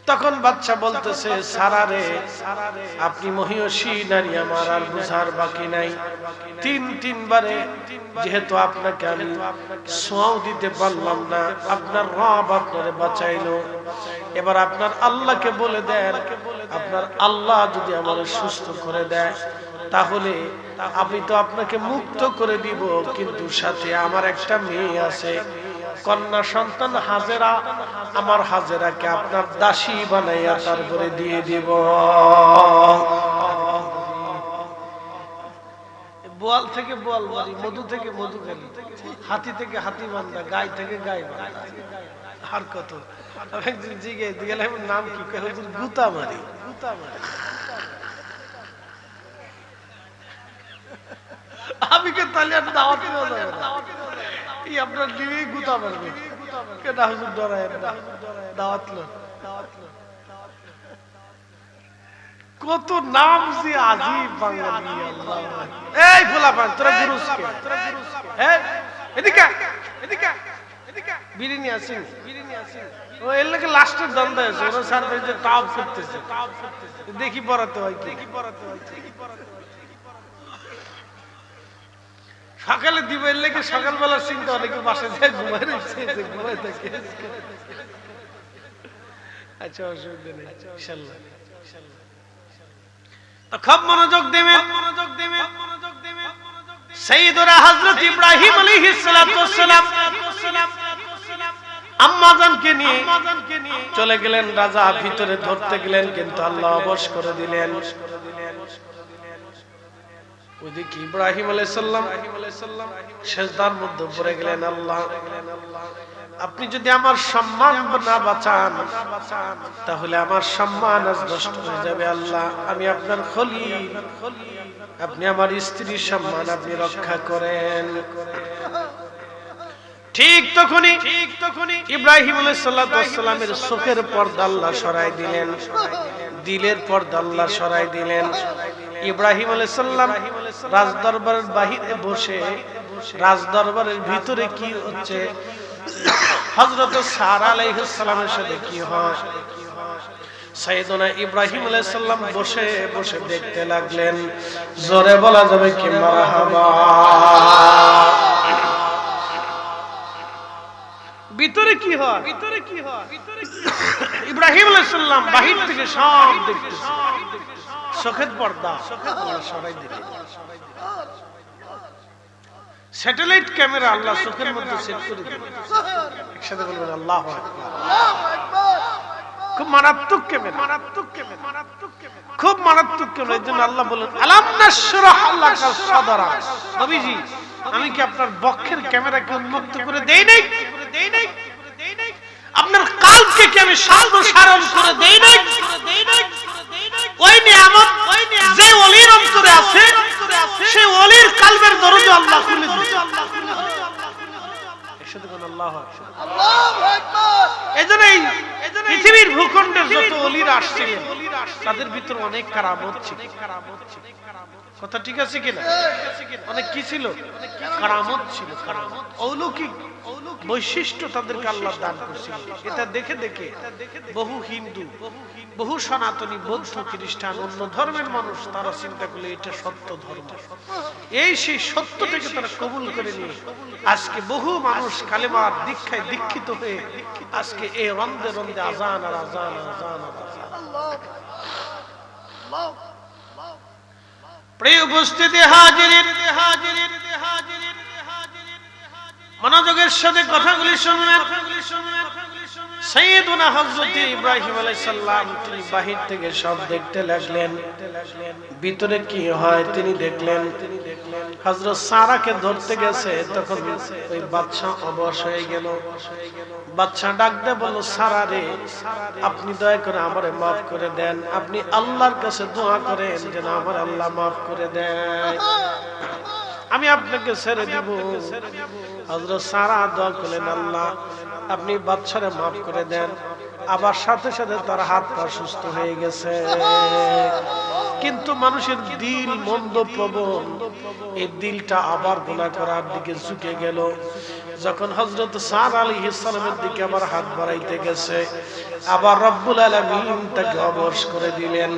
তখন বাচ্চা বলতেছে, সারা রে, আপনি মহিয়সী নারী, আমার আর বুঝার বাকি নাই। তিনবারে যেহেতু আপনাকে আমি ছোঁয়াও দিতে পারলাম না, আপনার রব আপনারে বাঁচাইলো, এবার আপনার আল্লাহকে বলে দেন, আপনার আল্লাহ যদি আমার সুস্থ করে দেয় তাহলে আমি তো আপনাকে মুক্ত করে দিব, কিন্তু সাথে আমার একটা মেয়ে আছে, কন্যা সন্তান হাজেরা, আমার হাজেরাকে আপনার দাসী বানাইয়া তারপরে দিয়ে দিব। বোয়াল থেকে বোয়াল মারি, মধু থেকে মধু খালি, হাতি থেকে হাতি বান্ধা, গাই থেকে গাই বান্ধা, আর কত। একদিন জিজ্ঞেস গেলাম নাম কি, গুতা মারি। আমি কে তাহলে আর দাওয়াত দেওয়া যাবে না, এই আপনার দিয়েই গুতা মারবে, কেনা হুজুর ডরায় না, দাওয়াত লো। কত নাম যে আজিব বাঙালি। আল্লাহ, এই ফুলাপান তোরা গুরুসকে, এদিকে এদিকে এদিকে বিরিয়ানি আসেন, ও এর লাগে লাস্টের দ্বন্দ্ব আছে, ওরা সার্ভিসে টাপ করতেছে, দেখি পড়াতে হয় কি। সকালে দিব এর লেগে সকালবেলার চিন্তা, অনেকে বাসে যায় ঘুমাই রয়েছে, ঘুমাই থাকে। আচ্ছা, অসুবিধা নেই, ইনশাআল্লাহ। তো খুব মনোযোগ দেবেন, সাইয়্যিদুনা হযরত ইব্রাহিম আলাইহিস সালাতু ওয়াস সালাম আম্মাজানকে নিয়ে চলে গেলেন। রাজা ভিতরে ধরতে গেলেন, কিন্তু আল্লাহ অবশ করে দিলেন। ওইদিকে ইব্রাহিম আলাইহিস সালাম সিজদার মধ্যে পড়ে গেলেন, আল্লাহ আপনি যদি আমার সম্মান না বাঁচান তাহলে আমার সম্মান আজ নষ্ট হয়ে যাবে। আল্লাহ, আমি আপনার খলিল, আপনি আমার স্ত্রীর সম্মান আপনি রক্ষা করেন। ঠিক তখনই ইব্রাহিম আলাইহিস সালামের চোখের পর্দা আল্লাহ সরাই দিলেন, দিলের পর্দা আল্লাহ সরাই দিলেন। ইব্রাহিম আলাইহিস সালাম রাজদরবারের বাহিরে বসে, রাজদরবারের ভিতরে কি হচ্ছে, হযরত সারা আলাইহিস সালামের সাথে কি হয়, সাইয়েদনা ইব্রাহিম আলাইহিস সালাম বসে বসে দেখতে লাগলেন। জোরে বলা যাবে কি মারহাবা। ভিতরে কি হয়, ইব্রাহিম আলাইহিস সালাম বাহির থেকে সব দেখতেছে, চোখের পর্দা সরাই দিলেন। স্যাটেলাইট ক্যামেরা আল্লাহ চোখের মধ্যে সেট করে দিলেন। একসাথে বলবেন আল্লাহু আকবার। খুব মারাত্মক ক্যামেরা, খুব মারাত্মক ক্যামেরা। এর জন্য আল্লাহ বলেন, আলাম নাশরাহ লাকা সাদরাক। নবীজি, আমি কি আপনার বক্ষের ক্যামেরাকে উন্মুক্ত করে দেই নাই? আপনার কালকে কি আমি সম্প্রসারণ করে দেই নাই? ওই নিয়ামত যে ওলির অন্তরে আছে, সেই ওলির কালবের দরজা আল্লাহ খুলে দিয়েছে। একসাথে বলুন আল্লাহু আকবার। এজন্য এই পৃথিবীর ভূখণ্ডের যত ওলিরা আসছিলেন তাদের ভিতর অনেক কারামত ছিল। কথা ঠিক আছে কিনা? অনেক কি ছিল? কারামত ছিল, কারামত, অলৌকিক বৈশিষ্ট্য তাদেরকে আল্লাহ দান করেছিল। এটা দেখে দেখে বহু হিন্দু, বহু সনাতনী, বৌদ্ধ, খ্রিস্টান, অন্য ধর্মের মানুষ তারা চিন্তা করলে এটা সত্য ধর্ম, এই সেই সত্যটাকে তারা কবুল করে নিয়ে আজকে বহু মানুষ কালেমার দীক্ষায় দীক্ষিত হয়ে আজকে এই রন্দে রন্দে আজান আর আজান আর আজান আর আজান। প্রিয় উপস্থিতি হাজিরিন, মনোযোগের সাথে কথাগুলি শুনবেন। সাইয়েদুনা হযরত ইব্রাহিম আলাইহিস সালাম তিনি বাহির থেকে সব দেখতে লাগলেন, ভিতরে কি হয় তিনি দেখলেন। হযরত সারাকে ধরতে গেছে, তখন ওই বাদশা অবশ হয়ে গেল। বাদশা ডাক দিয়ে বলল, সারা রে, আপনি দয়া করে আমারে মাফ করে দেন, আপনি আল্লাহর কাছে দোয়া করেন যেন আমার আল্লাহ মাফ করে দেয়, আমি আপনাকে ছেড়ে দিব। হযরত সারা দোয়া করলেন, আল্লাহ আপনি বাদশারে মাফ করে দেন, আবার সাথে সাথে তার হাত পা সুস্থ হয়ে গেছে। কিন্তু মানুষের দিল মন্দ প্রবণ, এই দিলটা আবার গুনাহ করার দিকে ঝুঁকে গেল। যখন হযরত সাদ আলাইহিস সালামের দিকে আবার হাত বাড়াইতে গেছে, আবার রব্বুল আলামিন তাকে অবশ করে দিলেন।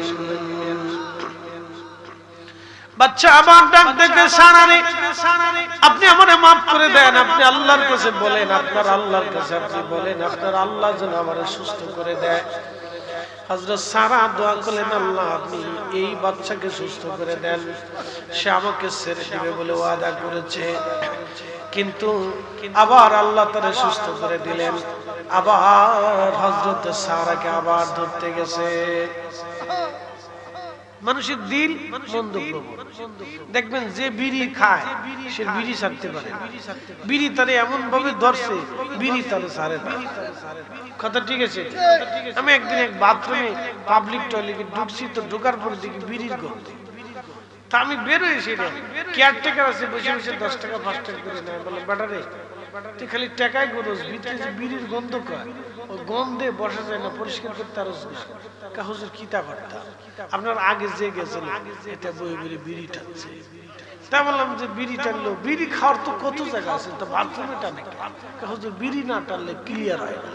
বাচ্চা আবার ডাক দেখে সানারে, আপনি আমারে maaf করে দেন। আপনি আল্লাহর কাছে বলেন, আপনার আল্লাহর কাছে আপনি বলেন, আপনার আল্লাহ যেন আমারে সুস্থ করে দেয়। হযরত সারা দোয়া করলেন, আল্লাহ আপনি এই বাচ্চাকে সুস্থ করে দেন, সে আমাকে ছেড়ে দিবে বলে ওয়াদা করেছে। কিন্তু আবার আল্লাহ তারে সুস্থ করে দিলেন। আবার হযরত সারাকে আবার ধরতে গেছে। মানুষের দিল মন্দ প্রবণ। দেখবেন যে বিড়ি খায় সে বিড়ি ছাড়তে পারে, বিড়ি তারে এমন ভাবে ধরছে বিড়ি তারে ছাড়ে না। কথা ঠিক আছে? আমি একদিন এক বাথরুমে পাবলিক টয়লেটে ঢুকছি, তো ঢোকার পরে দেখি বিড়ির গন্ধ। তা আমি বের হয়েছি, কেয়ারটেকার আছে বসে বসে 10 টাকা 5 টাকা করে নেয়। বলে বেটারে তুই খালি টাকায় গরজ, ভিতরে যে বিড়ির গন্ধ কয়, ও গন্ধে বসা যায় না, পরিষ্কার করতে আরো না। হুজুর কিতা করতা, আপনার আগে যে গেছিল এটা বই বই বিড়ি টানছে। তা বললাম যে বিড়ি টানলো, বিড়ি খাওয়ার তো কত জায়গা আছে, তো বাথরুমে টানে। হুজুর বিড়ি না টানলে ক্লিয়ার হয় না।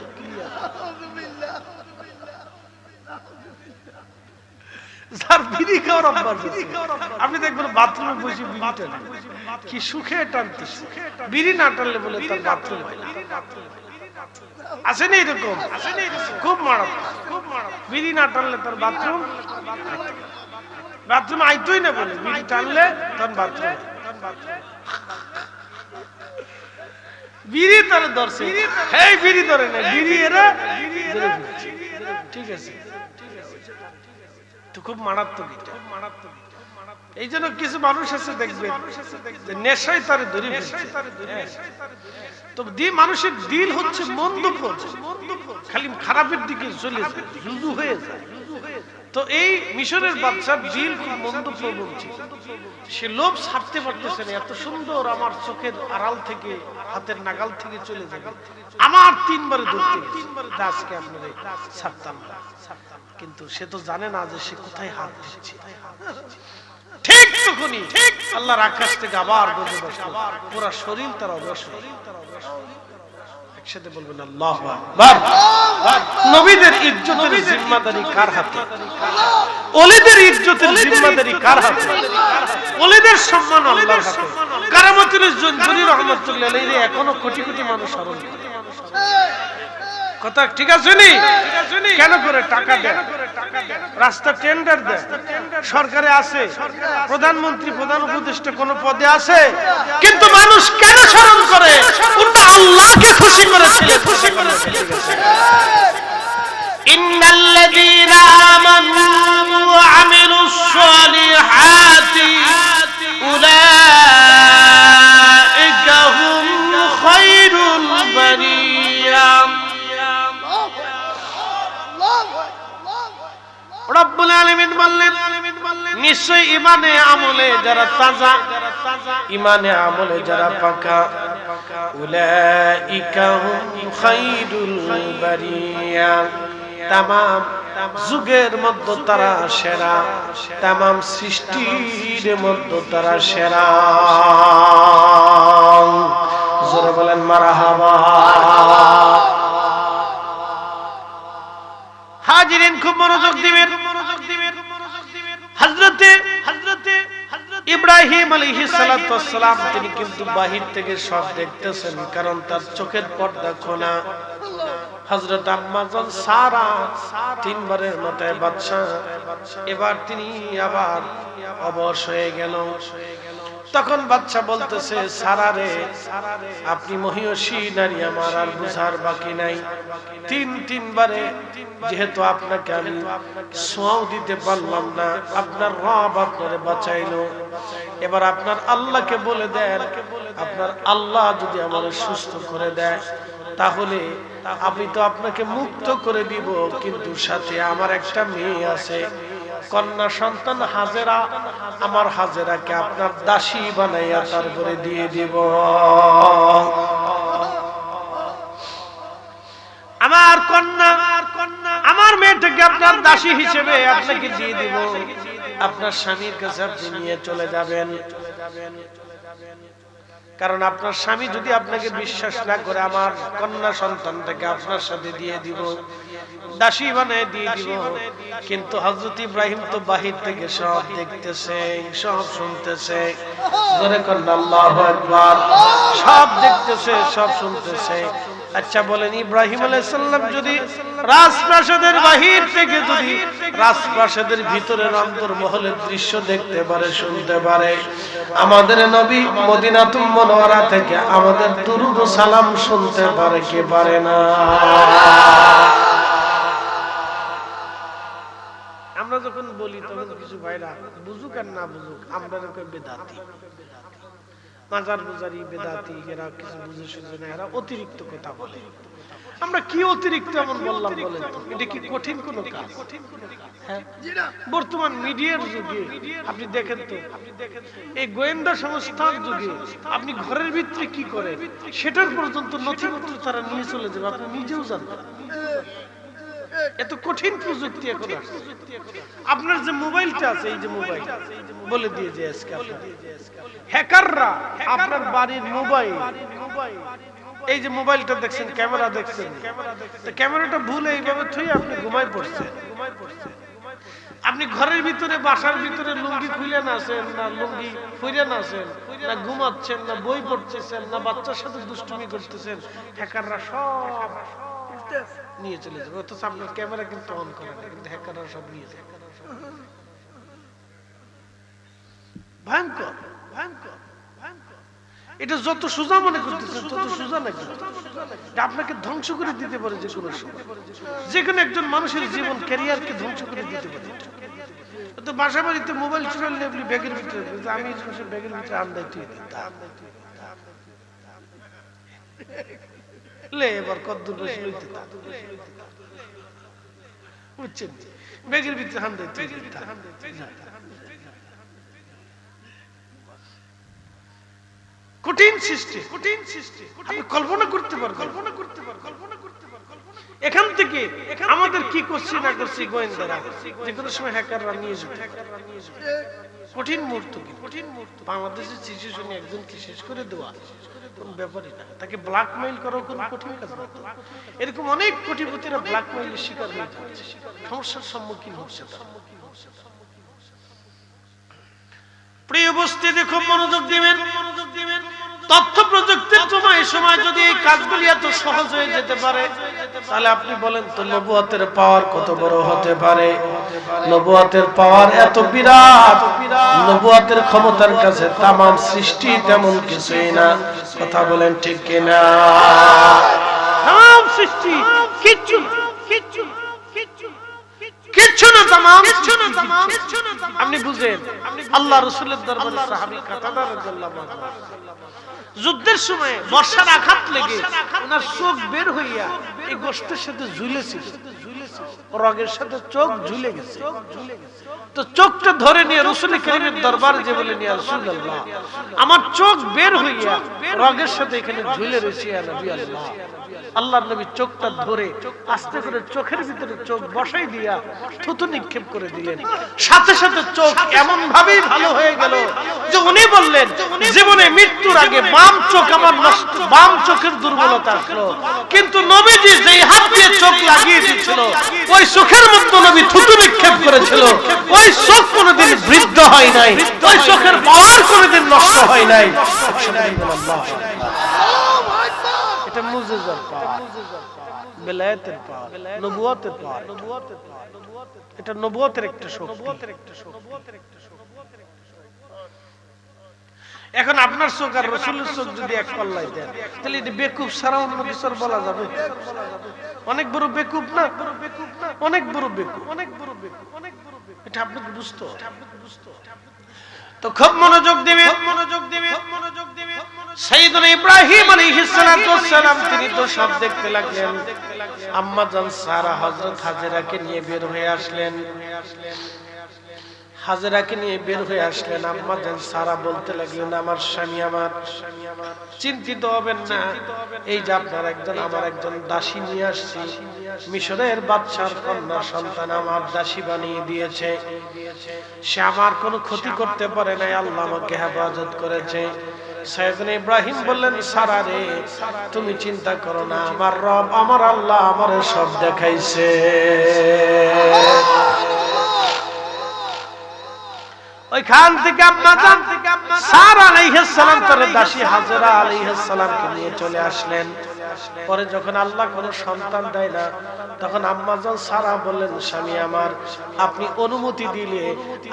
যার বিড়ি খাওয়ার অভ্যাস আছে, আপনি দেখবেন বাথরুমে বসে বিড়ি টানে, কি সুখে টানতে। বিড়ি না টানলে বলে তার বাথরুম হয় না। আছে না এরকম? খুব মারাত্মক। বিড়ি না টানলে তার বাথরুম বাথরুম আইতোই না, বলে বিড়ি টানলে তার বাথরুম। বিড়ি তার ধরছে, এই বিড়ি ধরে না, বিড়ি এরা ঠিক আছে। তো খুব মারাত্মক এটা। এই জন্য কিছু মানুষ আছে দেখবেন নেশায় তারে ধরে ফেলছে। তো মানুষের দিল হচ্ছে মন্দ প্রবণ, খালি খারাপের দিকে চলে যায়, রুজু হয়ে যায়। তো এই মিশরের বাচ্চার দিল খুব মন্দ প্রবণ ছিল। সে লোভ ছাড়তে পারতেছে না, এত সুন্দর আমার চোখের আড়াল থেকে হাতের নাগাল থেকে চলে যাবে, আমার 3 বারে ধরতে আজকে আপনাদের ছাড়তাম না। কিন্তু সে তো জানে না যে সে কোথায় হাত দিচ্ছে। ঠিক তখনই আল্লাহর আকাশ থেকে আবার গজে বসলো, পুরা শরীর তার অবশ্য। একসাথে বলবেন আল্লাহু আকবার। নবীদের ইজ্জতের জিম্মাদারি কার হাতে? ওলিদের ইজ্জতের জিম্মাদারি কার হাতে? ওলিদের সম্মান আল্লাহর হাতে। কারামতুল জুনজুনি রাহমাতুল্লাহ আলাইহি এখনো কোটি কোটি মানুষ স্মরণ করে। কথা ঠিক আছে নি? কেন করে? টাকা দেয়, রাস্তা টেন্ডার দেয়, সরকারে আছে, প্রধানমন্ত্রী প্রধান উপদেষ্টা কোন পদে আছে, কিন্তু মানুষ কেন স্মরণ করে? উল্টা আল্লাহকে খুশি করেছিল, খুশি করেছিল। ইন্নাল্লাযীনা আমানু ওয়া আমিলুস সালিহাতি উলাইকা হুম খায়রুল বারিয়া। রব্বুল আলামিন বললেন, নিশ্চয় ঈমানে আমলে যারা তাজা, ঈমানে আমলে যারা পাকা, উলাইকা হুম খায়রুল বারিয়া, তামাম যুগের মধ্যে তারা সেরা, তামাম সৃষ্টির মধ্যে তারা সেরা। জোরে বলেন মারহাবা। হাজিরিন খুব মনোযোগ দিবেন। হযরতে ইব্রাহিম আলাইহিস সালাতু ওয়াস সালাম তিনি কিন্তু বাহির থেকে সব দেখতেছেন, কারণ তার চোখের পর্দা খোলা। হযরত আম্মা জান সারা 3 বারের মাথায় বাদশা, এবার তিনি আবার অবশ হয়ে গেল। তখন বাদশা বলতেছে, সারা রে আপনি মহিয়সী নারী, আমার আর বুঝার বাকি নাই। 3 বারে যেহেতু আপনাকে আমি ছোঁয়াও দিতে পারলাম না, আপনার রব আপনারে বাঁচাইলো। এবার আপনার আল্লাহকে বলে দেন, আপনার আল্লাহ যদি আমারে সুস্থ করে দেয় তাহলে আমি তো আপনাকে মুক্ত করে দিব, কিন্তু সাথে আমার একটা মেয়ে আছে, কন্যা সন্তান হাজেরা, আমার হাজেরাকে আপনার দাসী বানাইয়া তারপরে দিয়ে দিব। আমার কন্যা আমাদেরকে আপনার দাসী হিসেবে আপনাকে দিয়ে দিব, আপনার স্বামীর কাছে আপনি নিয়ে চলে যাবেন। কারণ আপনার স্বামী যদি আপনাকে বিশ্বাস না করে, আমার কন্যা সন্তানটাকে আপনার সাথে দিয়ে দিব, দাসী বানায় দিয়ে দিব। কিন্তু হযরত ইব্রাহিম তো বাহির থেকে সব দেখতেছে, সব শুনতেছে। জোরে করেন আল্লাহু আকবার। সব দেখতেছে, সব শুনতেছে। আচ্ছা বলেন, ইব্রাহিম আলাইহিস সালাম যদি রাজপ্রাসাদের বাহির থেকে যদি রাজপ্রাসাদের ভিতরের অন্তর্মহলের দৃশ্য দেখতে পারে, শুনতে পারে, আমাদের নবী মদিনাতুল মুনাওয়ারা থেকে আমাদের দুরূদ ও সালাম শুনতে পারে কি পারে না? আমরা যখন বলি তখন কিছু ভাইরা বুঝুক আর না বুঝুক, আমরা যখন বেদাতি, মাজার পূজারি বেদাতি, এরা কিছু বুঝে শুনে না, এরা অতিরিক্ত কথা বলে। আমরা কি অতিরিক্ত এমন বললাম বলেন তো? এটা কি কঠিন কোনো কাজ? হ্যাঁ, বর্তমান মিডিয়ার যুগে আপনি দেখেন তো, এই গোয়েন্দা সংস্থার যুগে আপনি ঘরের ভিতরে কি করে সেটার পর্যন্ত নথিপত্র তারা নিয়ে চলে যাবে, আপনি নিজেও জানবেন। এত কঠিন প্রযুক্তি এখন আছে। আপনার যে মোবাইলটা আছে, এই যে মোবাইল বলে দিয়ে যে আজকে হ্যাকাররা আপনার বাড়ির মোবাইল, এই যে মোবাইলটা দেখছেন, ক্যামেরা দেখছেন, তো ক্যামেরাটা ভুলে এইভাবে থুয়ে আপনি ঘুমায় পড়ছেন। আপনি ঘরের ভিতরে, বাসার ভিতরে লুঙ্গি খুলে না আছেন, না লুঙ্গি খুলে না আছেন, না ঘুমাচ্ছেন, না বই পড়তেছেন, না বাচ্চার সাথে দুষ্টুমি করতেছেন, হ্যাকাররা সব নিয়ে চলে যাবে। অথচ আপনার ক্যামেরা কিন্তু অন করে না, কিন্তু হ্যাকাররা সব নিয়ে যাবে। ভয়ঙ্কর, ভয়ঙ্কর, ভয়ঙ্কর। এটা যত সোজা মনে করতেছেন তত সোজা নাকি? আপনাকে ধ্বংস করে দিতে পারে যে কোনো সময়, যে কোনো একজন মানুষের জীবন, ক্যারিয়ারকে ধ্বংস করে দিতে পারে। তো বাসা বাড়িতে মোবাইল চুরালে আপনি ব্যাগের ভিতরে, আমি ব্যাগের ভিতরে আন্দায় তুই দিতাম, এবার কদ্দুর বেশি লইতে বুঝছেন, ব্যাগের ভিতরে আন্দায় তুই দিতাম। কঠিন সৃষ্টি, কঠিন সৃষ্টি, আপনি কল্পনা করতে পারবেন, কল্পনা করতে পারবেন, কল্পনা করতে পারবেন। এখান থেকে আমাদের কি করছি না করছি গোয়েন্দারা, যে কোনো সময় হ্যাকাররা নিয়ে যাবে। কঠিন মুহূর্ত, কঠিন মুহূর্ত। বাংলাদেশের সিচুয়েশনে একজনকে শেষ করে দেওয়া কোন ব্যাপারই না, তাকে ব্ল্যাকমেইল করাও কোন কঠিন কাজ না। এরকম অনেক কোটিপতিরা ব্ল্যাকমেইলের শিকার হয়ে যাচ্ছে, সমস্যার সম্মুখীন হচ্ছে। প্রিয় উপস্থিতি, খুব মনোযোগ দিবেন। তথ্য প্রযুক্তির সময় যদি এই কাজগুলি এত সহজ হয়ে যেতে পারে, তাহলে আপনি বলেন তো নবুয়তের পাওয়ার কত বড় হতে পারে? নবুয়তের পাওয়ার এত বিরাট, নবুয়তের ক্ষমতার কাছে তামাম সৃষ্টি তেমন কিছুই না। কথা বলেন ঠিক কিনা? তামাম সৃষ্টি কিচ্ছু কিচ্ছু কিচ্ছু না, তামাম আপনি বুঝেন। আল্লাহ রাসূলের দরবারে সাহাবী কাতাদা রাদিয়াল্লাহু আনহু যুদ্ধের সময় বর্ষার আঘাত লেগে ওনার চোখ বের হইয়া এই গোশতের সাথে ঝুলেছিল, রগের সাথে চোখ ঝুলে গেছে। তো চোখটা ধরে নিয়ে রাসূল কারীমের দরবারে যে বলেন, ইয়া রাসূলুল্লাহ, আমার চোখ বের হইয়া রগের সাথে এখানে ঝুলে রয়েছে, ইয়া নবী আল্লাহ। আল্লাহর নবী চোখটা ধরে আস্তে করে চোখের ভিতরে চোখ বসাই দিয়া থুতু নিক্ষেপ করে দিলেন। সাথে সাথে চোখ এমন ভাবেই ভালো হয়ে গেল যে উনি বললেন, জীবনে মৃত্যুর আগে বাম চোখ আমার নষ্ট, বাম চোখের দুর্বলতা আসলো, কিন্তু নবীজি যেই হাত দিয়ে চোখ লাগিয়ে দিয়েছিল ওই চোখের মধ্যে নবী থুতু নিক্ষেপ করেছিল, ওই চোখ কোনোদিন বৃদ্ধ হয় নাই, ওই চোখের পাওয়ার কোনোদিন নষ্ট হয় নাই। এটা মুজিজার পাওয়ার, বেলায়েতের পাওয়ার, নবুয়তের পাওয়ার। এটা নবুয়তের একটা শক্তি। এখন আপনার চোখ আর রাসূলের চোখ যদি এক পাল্লায় দেন, তাহলে এটা বেকুব ছাড়া অন্য কিছু বলা যাবে? অনেক বড় বেকুব না? অনেক বড় বেকুব, অনেক বড় বেকুব, অনেক বড় বেকুব। এটা আপনাকে বুঝতে হবে। তো খুব মনোযোগ দিবেন, মনোযোগ দিবেন, মনোযোগ দিবেন। সাইয়েদনা ইব্রাহিম আলাইহিস সালাতু ওয়াস সালাম তিনি তো সব দেখতে লাগলেন। আম্মা জান সারা হযরত হাজেরাকে নিয়ে বের হয়ে আসলেন। হাজেরাকে নিয়ে বের হয়ে আসলেন। আম্মা জান সারা বলতে লাগলেন, আমার স্বামী আমার, চিন্তিত হবেন না, এই যে আপনার আমার একজন দাসী নিয়ে আসছি, মিশরের বাদশার কন্যা সন্তান আমার দাসী বানিয়ে দিয়েছে, সে আমার কোনো ক্ষতি করতে পারে নাই, আল্লাহ আমাকে হেফাজত করেছে। সাইয়েদনা ইব্রাহিম বললেন, সারা রে তুমি চিন্তা করো না, আমার রব আমার আল্লাহ আমারে সব দেখাইছে। ওইখান থেকে আম্মা জান সারা আলাইহিস সালাম তার দাসী হাজেরা আলাইহিস সালামকে নিয়ে চলে আসলেন। পরে যখন আল্লাহ কোনো সন্তান দেয় না, তখন আম্মা জান সারা বললেন, স্বামী আমার, আপনি অনুমতি দিলে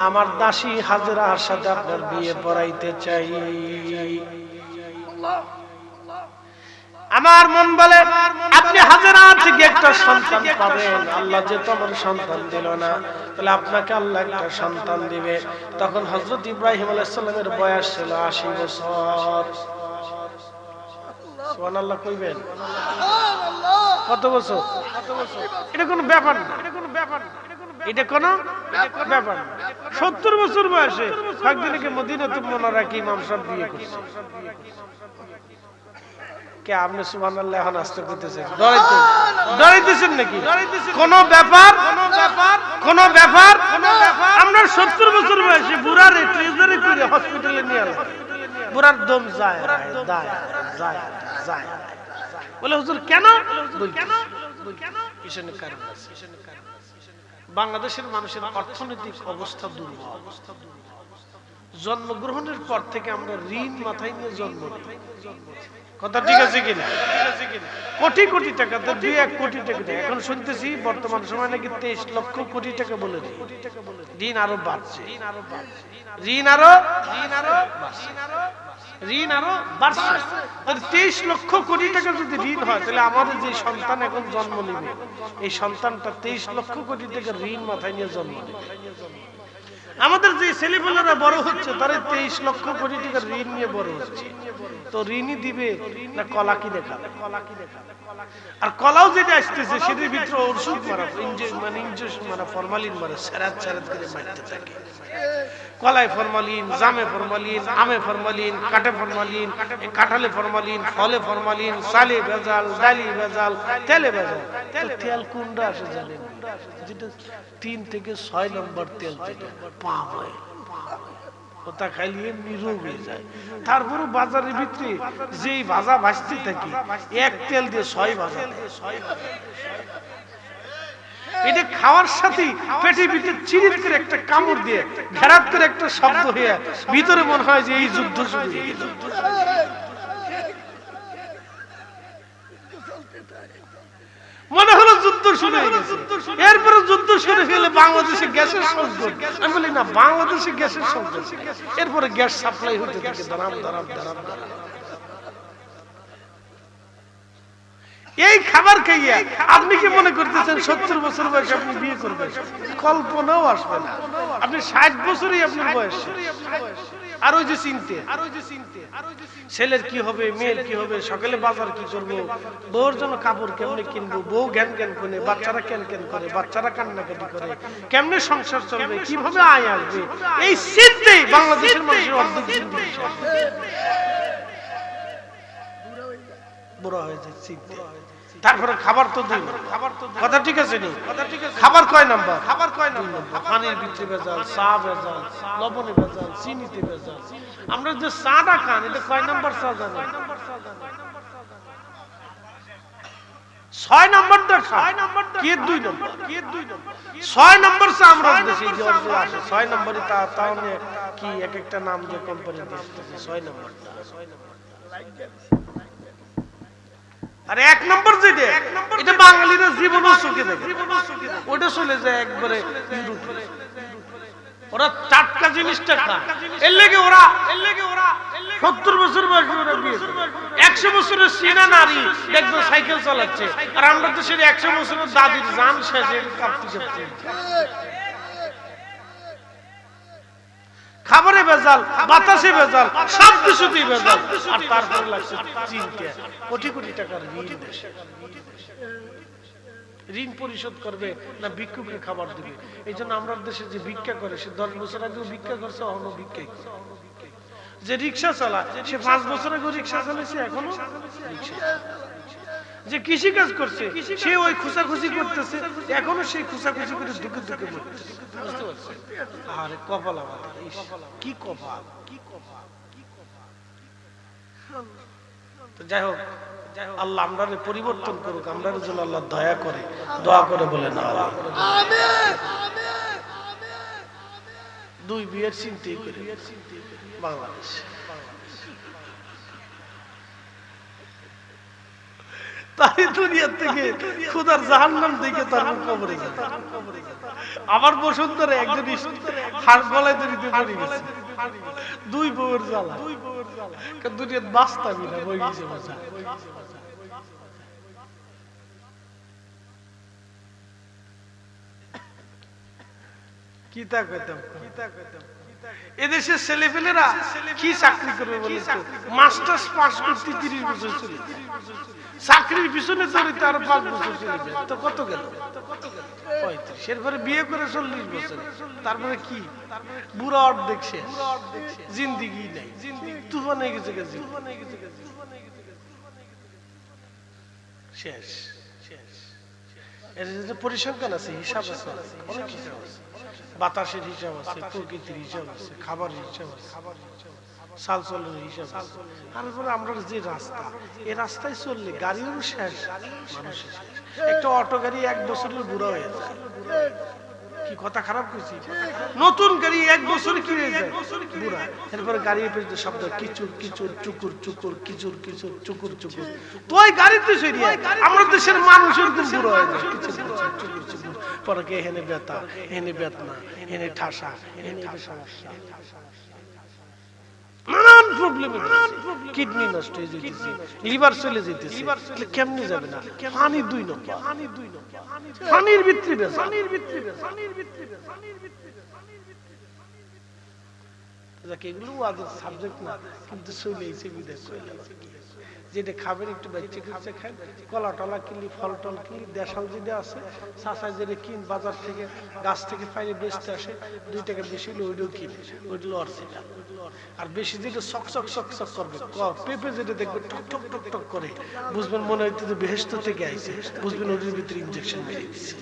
আমার দাসী হাজেরার সাথে আপনার বিয়ে পড়াইতে চাই। আমার মন বলে আপনি হাজেরা থেকে একটা সন্তান পাবেন, আল্লাহ যে তোমার সন্তান দিল না, তাহলে আপনাকে আল্লাহ একটা সন্তান দিবে। তখন হযরত ইব্রাহিম আলাইহিস সালামের বয়স ছিল 80 বছর। সুবহানাল্লাহ কইবেন? কত বছর? এটা কোনো ব্যাপার না, এটা কোনো ব্যাপার না, এটা কোনো ব্যাপার না। 70 বছর বয়সে কয়েকদিনকে মদিনাতুল মুনাওয়ারাকে ইমাম সাহেব বিয়ে করছে। কে আপনি সুবহানাল্লাহ এখন আসতে কইতেছেন? ডরাইতেছেন নাকি? কোন ব্যাপার কোন ব্যাপার আমরা 70 বছর বয়সে বুড়ার ট্রেজারি করে হসপিটালে নিয়ে এলাম, বুড়ার দম যায় যায় যায় যায়, বলে হুজুর কেন? পিছনে কারণ আছে। বাংলাদেশের মানুষের অর্থনৈতিক অবস্থা দুর্বল। জন্মগ্রহণের পর থেকে আমরা ঋণ মাথায় নিয়ে জন্ম নিই। কথা ঠিক আছে কিনা? কোটি কোটি টাকা, তো 2-1 কোটি টাকা। এখন শুনতেছি বর্তমান সময় নাকি 23 লক্ষ কোটি টাকা বলে ঋণ আরো বাড়ছে, ঋণ আরো বাড়ছে। 23 লক্ষ কোটি টাকা যদি ঋণ হয়, তাহলে আমাদের যে সন্তান এখন জন্ম নেবে, এই সন্তানটা 23 লক্ষ কোটি টাকা ঋণ মাথায় নিয়ে জন্ম নেবে। আমাদের যে ছেলেপেলেরা বড় হচ্ছে, তারা 23 লক্ষ কোটি টাকা ঋণ নিয়ে বড় হচ্ছে। তো ঋণই দিবে না কলা কিনে খাবে? আর কলাও যেটা আসতেছে সেটার ভিতরে ওষুধ মারা, মানে ফরমালিন মারা, সেরাত করে মারতে থাকে। কলায় ফরমালিন, জামে ফরমালিন, আমে ফরমালিন, কাঠে ফরমালিন, কাঁঠালে ফরমালিন, ফলে ফরমালিন, চালে ভেজাল, ডালি ভেজাল, তেলে ভেজাল। তেল কোনটা আসে জানেন? যেটা 3 থেকে 6 নম্বর তেল, যেটা পাম অয়েল, ওটা খাইলে নিরোগ হয়ে যায়। তারপরে বাজারের ভিতরে যেই ভাজা ভাজতে থাকি, এক তেল দিয়ে 6 ভাজা। এটা খাওয়ার সাথে পেটের ভিতরে চিরিত করে একটা কামড় দিয়ে ঘেরাত করে একটা শব্দ হয়ে ভিতরে মনে হয় যে এই যুদ্ধ শুরু হয়ে গেল। মনে হলো যুদ্ধ শুরু হয়ে গেছে। এরপরে যুদ্ধ শুরু হলে বাংলাদেশে গ্যাসের সংকট। আমি বলি না, বাংলাদেশে গ্যাসের সংকট, এরপরে গ্যাস সাপ্লাই হতে থাকে দাঁড়াম দাঁড়াম দাঁড়াম দাঁড়াম। এই খাবার খাইয়া আপনি কি মনে করতেছেন 70 বছর বয়সে আপনি বিয়ে করবেন? কল্পনাও আসবে না। আপনি 60 বছরই আপনার বয়স। আর ওই যে চিনতে, ছেলের কি হবে, মেয়ের কি হবে, সকালে বাজার কি করবো, বউর জন্য কাপড় কেমনে কিনবো, বউ জ্ঞান জ্ঞান করে, বাচ্চারা কেন কেন করে, বাচ্চারা কান্নাকাটি করে, কেমনে সংসার চলবে, কিভাবে আয় আসবে, এই চিন্তাই বাংলাদেশের মানুষের অর্ধেক জিন্দেগি বুড়া হয়ে যায় চিন্তা। তারপরে খাবার তো দুই, কথা ঠিক আছে নি? খাবার কয় নাম্বার? পানির ভিতরে ভেজাল, চা ভেজাল, লবণে ভেজাল, চিনিতে ভেজাল। আমরা যে চাটা খান, এটা কয় নাম্বার চা জানেন? 6 নাম্বারটা খায়, কি 2 নম্বর? 6 নম্বর চা আমরা দেশে যে আসে, 6 নম্বরই তাও কি এক একটা নাম দিয়ে কোম্পানি দিচ্ছে 6 নম্বরটা। আর 1 নম্বর যেটা, এটা বাঙালিরা জীবনও চোখে দেখে, ওটা চলে যায় একবারে ইউরোপে। ওরা টাটকা জিনিসটা খায়, এর লেগে ওরা 70 বছর বয়সে ওরা বিয়ে করে। 100 বছরের চীনা নারী দেখবে সাইকেল চালাচ্ছে, আর আমরা তো সেই 100 বছরের দাদির জান শেষে কাঁপতে কাঁপতে। খাবারে ভেজাল, বাতাসে ভেজাল, সব কিছুতেই ভেজাল। আর তারপরে লাগছে চিন্তা, কোটি কোটি টাকার ঋণ দেশে। ঋণ পরিশোধ করবে না ভিক্ষুকে খাবার দিবে? এই জন্য আমরা দেশে যে ভিক্ষা করে, সে 10 বছর আগেও ভিক্ষা করছে, এখনো ভিক্ষাই করে। যে রিক্সা চালায়, সে 5 বছর আগে রিক্সা চালাইছে, এখনো রিক্সা। যে কৃষি কাজ করছে, সে ওই খুশাখুশি করতেছে, এখনো সেই খুশাখুশি করে দুঃখে দুঃখে মরতেছে। বুঝতে পারছেন? আরে কপাল আমাদের, কি কপাল, কি কপাল। তো যাই হোক, আল্লাহ আমরা পরিবর্তন করুক, আমরা যেন আল্লাহ দয়া করে, দোয়া করে বলেন আমিন। 2 বিয়ের চিন্তাই করি বাংলাদেশ। তাই দুনিয়া থেকে খোদার জাহান্নাম দেখে তার কবরে যাবে। আবার বসন্তরে একজন হাড় গলায় ধরিতে পড়ে গেছে, 2 বউয়ের জ্বালা। দুনিয়ার বাস্তাবি না, বই গেছে বাঁচা। কি তা কইতাম, এদেশের ছেলেপেলেরা কি চাকরি করবে বলে? মাস্টার্স পাস করতে 30 বছর চলে, চাকরির পিছনে দৌড়িতে আরো 5 বছর চলে যায়, তো কত গেল? 35। এরপরে বিয়ে করে 40 বছর, তারপরে কি বুড়া অর্ধেক শেষ, জিন্দিগি নাই, তুফান হয়ে গেছে, শেষ। এর যে পরিসংখ্যান আছে, হিসাব আছে, অনেক হিসাব আছে। বাতাসের হিসাব আছে, প্রকৃতির হিসাব আছে, খাবারের হিসাব আছে, চালচলের হিসাব আছে। তারপরে আমরা যে রাস্তা, এই রাস্তায় চললে গাড়িও শেষ, মানুষের শেষ। একটা অটো গাড়ি 1 বছরের বুড়া হয়ে যায়। কি কথা খারাপ করছি? নতুন গাড়ি 1 বছরে কি হয়ে যায়, বুড়া। এরপরে গাড়ির পেছনে শব্দ কিচুর কিচুর, চুকুর চুকুর, কিচুর কিচুর, চুকুর চুকুর। তো ওই গাড়িতে সরিয়ে আমরা দেশের মানুষ এরকম বুড়া হয়ে যায়, কিচুর কিচুর, চুকুর চুকুর। পরে এখানে ব্যথা, এখানে বেদনা, এখানে ঠাসা, এখানে সমস্যা, নানান প্রবলেম। কিডনি নষ্ট হয়ে যেতেছে, লিভার চলে যেতেছে, কেমনে যাবে না? পানি 2 নম্বর, পানির ভিতরে এগুলো ওয়াজের সাবজেক্ট না, কিন্তু চলে এসে বিদেশ চলে। যেটা খাবেন একটু বাচ্চা খুঁজছে খান, কলা টলা কিনলি, ফল টল কিনলি, দেশাল যেটা আছে চাষা যেটা কিন বাজার থেকে, গাছ থেকে পাইলে বেচতে আসে, 2 টাকা বেশি হলে ওইটাও কিনে, ওইগুলো অরিজিনাল। আর বেশি যেটা চক চক চক চক করবে, পেঁপে যেটা দেখবে টক টক টক টক করে, বুঝবেন মনে হইতে যে বেহেশত থেকে আইছে, বুঝবেন ওদের ভিতরে ইনজেকশন মেরে দিচ্ছে।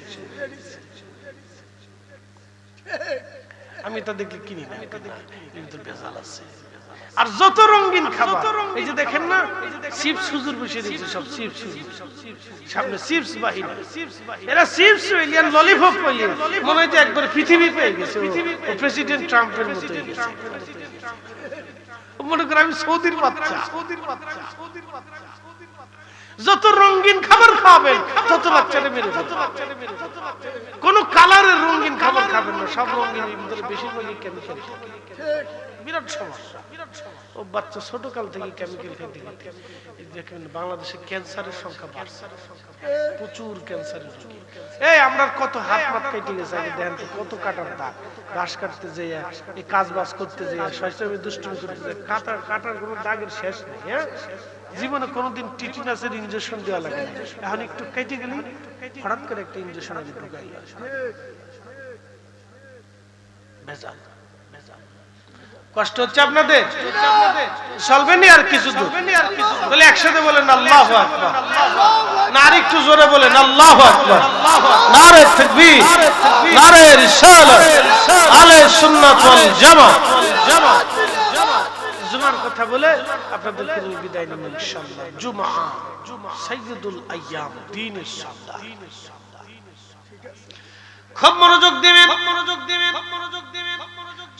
আমি তা দেখলে কিনি না, কিন্তু ভেজাল আছে। আর যত রঙিন খাবার, এই যে দেখেন না, চিপস হুজুর বসে দিয়েছে, সব চিপস হুজুর, সামনে চিপস বাহিনী, এরা চিপস এলিয়ান ললিপপ পেয়ে মনে হয় যে একবার পৃথিবী পেয়ে গেছে, ও প্রেসিডেন্ট ট্রাম্পের মতো হয়ে গেছে। মনে করে আমি সৌদির বাচ্চা। যত রঙিন খাবার খাবেন তত বাচ্চারা মেরে যাবে। কোন কালারের রঙিন খাবার খাবেন না, সব রঙিনের ভিতরে বেশিরভাগই কেমিক্যাল। বিরাট সমস্যা। ও বাচ্চা ছোট কাল থেকে কেমিক্যাল খেতে খেতে দেখেন বাংলাদেশে ক্যান্সারের সংখ্যা বাড়ছে, প্রচুর ক্যান্সারের রোগী। এই আমরা কত হাত মাত কেটে গেছে, আগে দেখেন তো কত কাটার দাগ, ঘাস কাটতে যাইয়া, এই কাজ বাজ করতে যাইয়া, শৈশবে দুষ্টুমি করতে যাই, কাটার কোনো দাগের শেষ নেই। হ্যাঁ, জীবনে কোনোদিন টিটিনাসের ইনজেকশন দেওয়া লাগে না, এখন একটু কেটে গেলি হঠাৎ করে একটা ইনজেকশন আগে ঢুকাই ভেজাল। কষ্ট হচ্ছে আপনাদের, চলবেনি আর কিছু দূর, তাহলে একসাথে বলেন আল্লাহু আকবার, না আর একটু জোরে বলেন আল্লাহু আকবার, নারে তাকবীর, নারে রিসালাত, আলে সুন্নাত ওয়াল জামাত। জুমার কথা বলে আপনাদেরকে বিদায় নেব ইনশাআল্লাহ। জুমআ সাইয়্যিদুল আইয়াম, দ্বীনের সর্দার। খুব মনোযোগ দিবেন, মনোযোগ দিবেন, মনোযোগ দিবেন।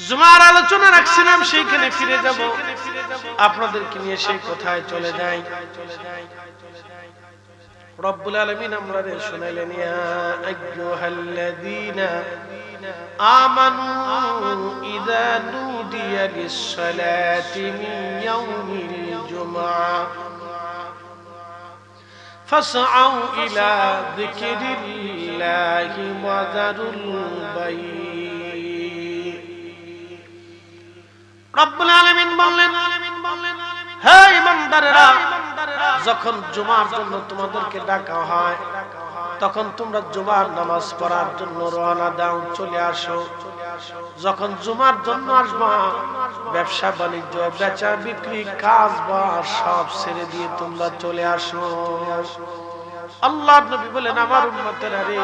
জুমার আলোচনা রাখছিলাম, সেইখানে ফিরে যাব, আপনাদেরকে নিয়ে সেই কথায় চলে যাই। রব্বুল আলামিন আমরারে শুনাইলেন, ইয়া আইয়ুহাল্লাযীনা আমানু ইযা নুদিয়া লিস-সালাতি মিন ইয়াউমিল জুমআ ফাসআউ ইলা যিকরিল্লাহি ওয়া যারুল বাই'। রব্বুল আলামিন বললেন, হে ঈমানদারেরা, যখন জুমার জন্য তোমাদেরকে ডাকা হয়, তখন তোমরা জুমার নামাজ পড়ার জন্য রওনা দাও, চলে আসো। যখন জুমার জন্য আসবা, ব্যবসা বাণিজ্য, বেচা বিক্রি, কাজ বাজ সব ছেড়ে দিয়ে তোমরা চলে আসো। আল্লাহর নবী বলেন, আমার উম্মতেরা রে,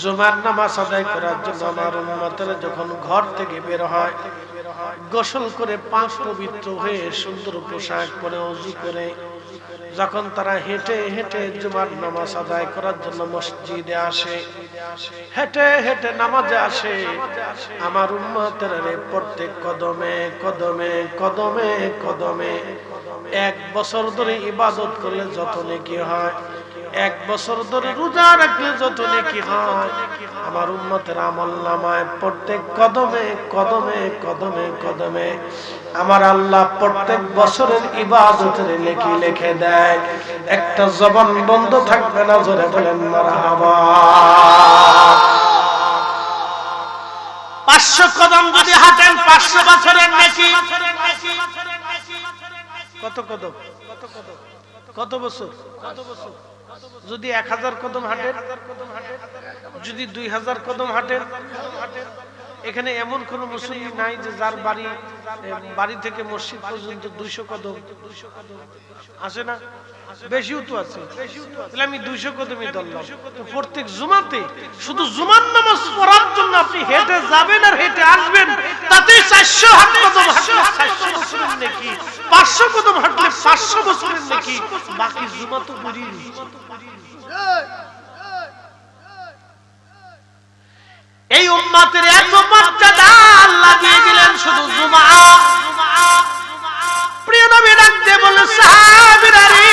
জুমার নামাজ আদায় করার জন্য আমার উম্মতেরা যখন ঘর থেকে বের হয়, গোসল করে পাক পবিত্র হয়ে সুন্দর পোশাক পরে ওযু করে যখন তারা হেঁটে হেঁটে জুমার নামাজ আদায় করার জন্য মসজিদে আসে, হেঁটে হেঁটে নামাজে আসে, আমার উম্মতেরা রে প্রত্যেক কদমে কদমে কদমে কদমে 1 বছর ধরে ইবাদত করলে যত নেকি হয়, 1 বছর ধরে রোজা রাখলে যত নেকি হয়, আমার উম্মতের আমলনামায় প্রত্যেক কদমে কদমে কদমে কদমে আমার আল্লাহ প্রত্যেক বছরের ইবাদতের নেকি লিখে দেয়। একটা জবান বন্ধ থাকবে না, জোরে বলেন মারহাবা। 500 কদম যদি হাঁটেন 500 বছরের নেকি। কত কদম? কত বছর? যদি 1000 কদম হাঁটেন, যদি 2000 কদম হাঁটেন, এখানে এমন কোন মুসলিম নাই যে যার বাড়ি থেকে মসজিদ পর্যন্ত 200 কদম আসে না? বেশিও তো আছে। তাহলে আমি 200 কদমই ধরলাম। প্রত্যেক জুমাতে শুধু জুমার নামাজ পড়ার জন্য আপনি হেঁটে যাবেন আর হেঁটে আসবেন, তাতে 400 কদম হাঁটলে 400 বছরের নেকি, 500 কদম হাঁটলে 500 বছরের নেকি, বাকি জুমা তো বুঝি। এই উম্মতের এত মর্যাদা আল্লাহ দিয়ে দিলেন শুধু জুমা। প্রিয় নবী ডাকতে বলে, সাহাবীরা রে,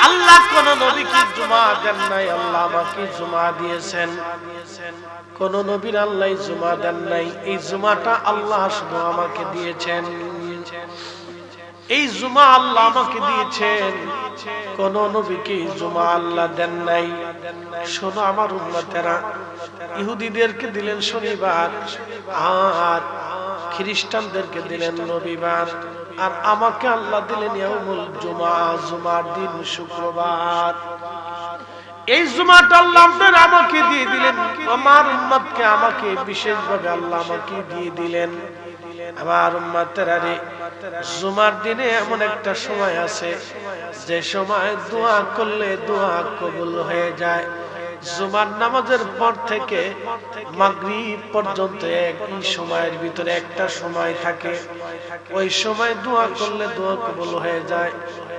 আল্লাহ কোন নবীকে জুমা দেন নাই, আল্লাহ আমাকে জুমা দিয়েছেন। কোন নবীর আল্লাহ জুমা দেন নাই, এই জুমাটা আল্লাহ শুধু আমাকে দিয়েছেন। এই জুমা আল্লাহ আমাকে দিয়েছেন, কোন নবীকে জুমা আল্লাহ দেন নাই। শোনো আমার উম্মতেরা, ইহুদিদেরকে দিলেন শনিবার, আর খ্রিস্টানদেরকে দিলেন রবিবার, আর আমাকে আল্লাহ দিলেন ইয়াউমুল জুমা, জুমার দিন শুক্রবার। এই জুমাটা আল্লাহ আমাকে দিয়ে দিলেন, আমার উম্মতকে আমাকে বিশেষভাবে আল্লাহ আমাকে দিয়ে দিলেন। আমার উম্মতেরা রে, জুমার দিনে এমন একটা সময় আছে যে সময় দোয়া করলে দোয়া কবুল হয়ে যায়। জুমার নামাজের পর থেকে মাগরিব পর্যন্ত একই সময়ের ভিতরে একটা সময় থাকে, ওই সময় দোয়া করলে দোয়া কবুল হয়ে যায়।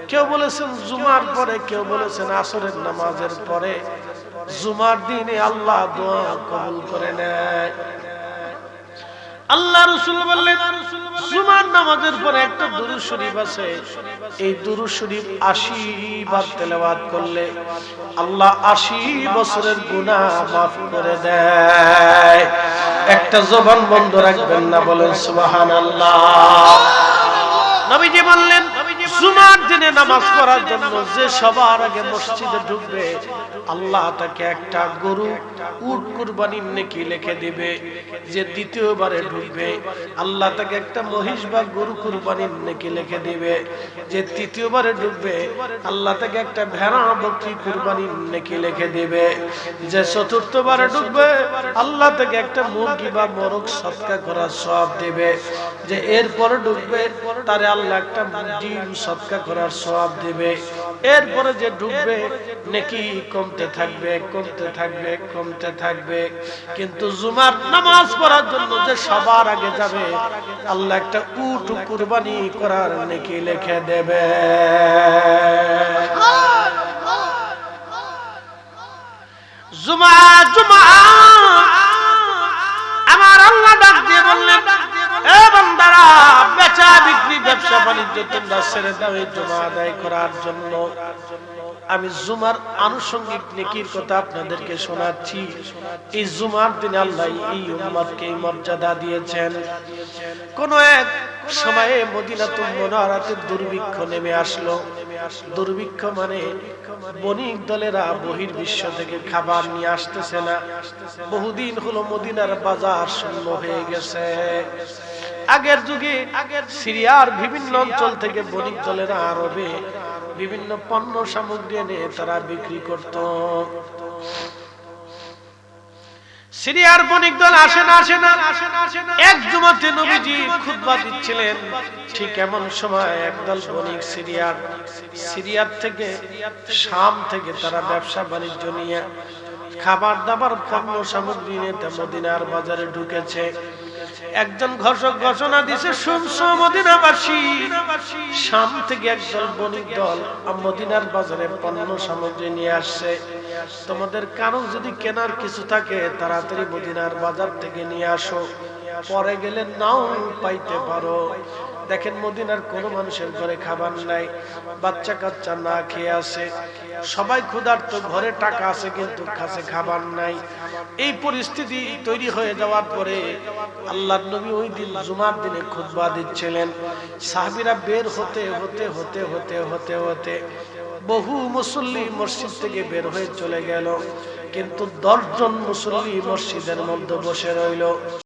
কেউ বলেছেন জুমার পরে, কেউ বলেছেন আসরের নামাজের পরে। জুমার দিনে আল্লাহ দোয়া কবুল করে নেয়। আল্লাহ রাসূল বললেন, জুমার নামাজের পরে একটা দুরূদ শরীফ আছে, এই দুরূদ শরীফ 80 বার তেলাওয়াত করলে আল্লাহ 80 বছরের গুনাহ মাফ করে দেয়। একটা জবান বন্ধ রাখবেন না, বলেন সুবহানাল্লাহ। নবীজি বললেন, জুমার দিনে নামাজ পড়ার জন্য যে সবার আগে মসজিদে ঢুকবে, আল্লাহ তাকে একটা গরু উট কুরবানির নেকি লিখে দিবে। যে দ্বিতীয়বারে ঢুকবে, আল্লাহ তাকে একটা মহিষ বা গরু কুরবানির নেকি লিখে দিবে। যে তৃতীয়বারে ঢুকবে, আল্লাহ তাকে একটা ভেড়া বকরি কুরবানির নেকি লিখে দিবে। যে চতুর্থবারে ঢুকবে, আল্লাহ তাকে একটা মুরগি বা মোরগ সদকা করার সওয়াব দিবে। যে এরপরে ঢুকবে, তারে আল্লাহ একটা ডিম সদকা করার সওয়াব দিবে। এরপরে যে ঢুকবে, নেকি কমতে থাকবে কমতে থাকবে কমতে থাকবে। কিন্তু জুমার নামাজ পড়ার জন্য যে সবার আগে যাবে, আল্লাহ একটা উট কুরবানি করার নেকি লিখে দেবে। জুমা জুমা আমার আল্লাহ ডাক দিয়ে বললেন, এ বান্দারা, বেচা বিক্রি ব্যবসা বাণিজ্য তোমরা ছেড়ে দাও এই জুমা আদায় করার জন্য। আমি জুমার আনুষঙ্গিক নেকির কথা আপনাদেরকে শোনাচ্ছি। এই জুমার দিনে আল্লাহ এই উম্মতকে মর্যাদা দিয়েছেন। কোন এক সময়ে মদিনাতুল মুনাওয়ারাতে দুর্ভিক্ষ নেমে আসলো। দুর্ভিক্ষ মানে বণিক দলেরা বহির্বিশ্ব থেকে খাবার নিয়ে আসতেছে না। বহুদিন হলো মদিনার বাজার শূন্য হয়ে গেছে। আগের যুগে সিরিয়ার বিভিন্ন অঞ্চল থেকে বণিক দলেরা আরবে বিভিন্ন পণ্য সামগ্রী এনে তারা বিক্রি করত। সিরিয়ার বণিক দল আসে না এক জুমাতে নবীজি খুতবা দিচ্ছিলেন, ঠিক এমন সময় একদল বণিক সিরিয়ার থেকে শাম থেকে তারা ব্যবসা বাণিজ্য নিয়ে খাবার দাবার পণ্য সামগ্রী নিয়ে মদিনার বাজারে ঢুকেছে। একজন ঘোষক ঘোষণা দিছে, শুনছো মদিনাবাসী, শাম থেকে একদল বণিক দল মদিনার বাজারে পণ্য সামগ্রী নিয়ে আসছে। তোমাদের কারো যদি কেনার কিছু থাকে তাড়াতাড়ি মদিনার বাজার থেকে নিয়ে আসো, পরে গেলে নাও পাইতে পারো। দেখেন মদিনার কোন মানুষের ঘরে খাবার নাই, বাচ্চা কাচ্চা না খেয়ে আছে, সবাই ক্ষুধার্ত, ঘরে টাকা আছে কিন্তু কাছে খাবার নাই। এই পরিস্থিতি তৈরি হয়ে যাওয়ার পরে আল্লাহর নবী ওই দিন জুমার দিনে খুতবা দিচ্ছিলেন। সাহাবীরা বের হতে হতে হতে হতে হতে হতে বহু মুসল্লি মসজিদ থেকে বের হয়ে চলে গেল, কিন্তু 10 জন মুসল্লি মসজিদের মধ্যে বসে রইল।